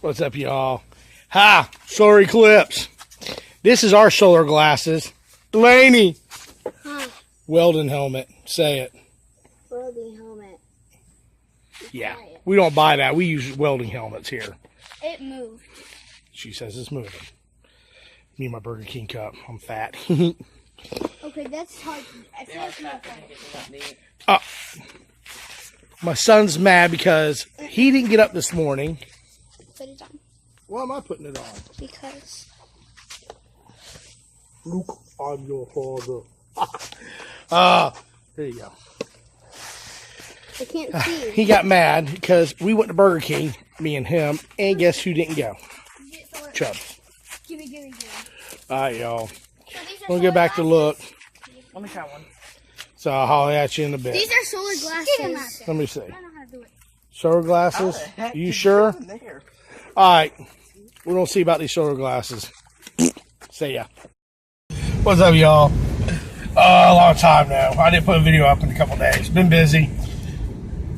What's up, y'all? Ha! Solar eclipse. This is our solar glasses. Delaney! Huh. Welding helmet. Say it. Welding helmet. Yeah. We don't buy that. We use welding helmets here. It moved. She says it's moving. Me and my Burger King cup. I'm fat. Okay, that's hard. I feel like my son's mad because he didn't get up this morning. Put it on. Why am I putting it on? Because. Luke, I'm your father. There you go. I can't see. He got mad because we went to Burger King, me and him, and guess who didn't go? Chubb. Give me. All right, y'all. So We'll get back to look. Let me try one. So I'll holler at you in a bit. These are solar glasses. Let me see. I don't know how to do it. Solar glasses? You sure? All right. We're going to see about these solar glasses. See ya. What's up, y'all? A long time now. I didn't put a video up in a couple days. Been busy.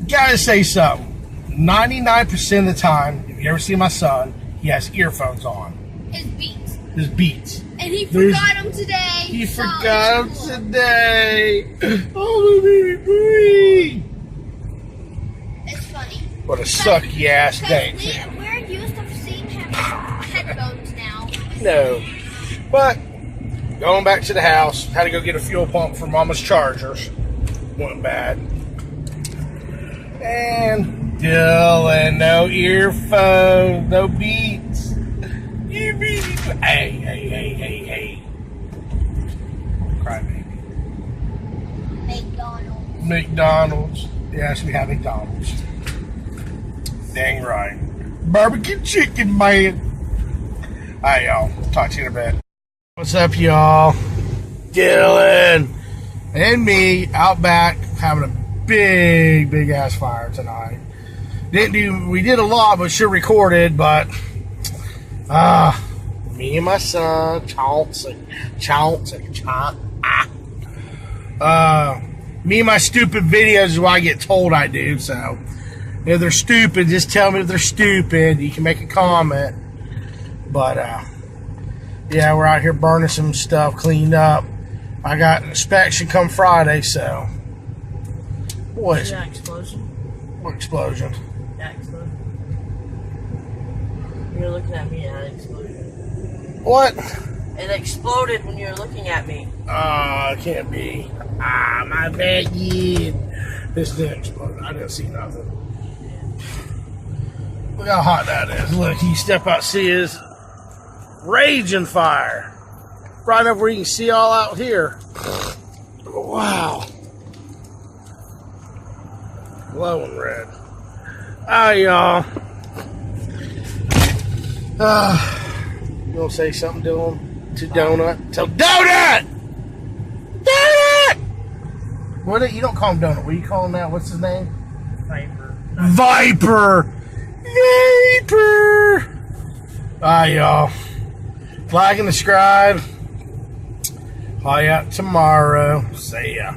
Gotta say something. 99% of the time, if you ever see my son, he has earphones on. His Beats. And he forgot them today. He forgot them today. Oh, baby boy. It's funny. What a sucky ass day. We're used to seeing him headphones now. No. But, going back to the house, had to go get a fuel pump for Mama's chargers. Wasn't bad. And Dylan, no earphones, no Beats. Hey. Crybaby. McDonald's. Yes, we have McDonald's. Dang right. Barbecue chicken, man. Alright, y'all. Talk to you in a bit. What's up, y'all? Dylan and me out back having a big ass fire tonight. We did a lot, but sure recorded, but me and my son, me and my stupid videos is what I get told I do, so if they're stupid, just tell me if they're stupid. You can make a comment. But yeah, we're out here burning some stuff, cleaned up. I got an inspection come Friday, so what is it? That explosion. What explosion? That explosion. You're looking at me and that exploded. What? It exploded when you were looking at me. It can't be. My bad, yeah. This didn't explode. I didn't see nothing. Look how hot that is. Look, you step out, see his raging fire. Right enough where you can see all out here. Wow. Glowing red. Alright, y'all. You gonna say something to him? To Donut? Tell Donut! Donut! What? You don't call him Donut. What do you call him now? What's his name? Viper. Viper! Alright, y'all. Like and subscribe. Call you out tomorrow. See ya.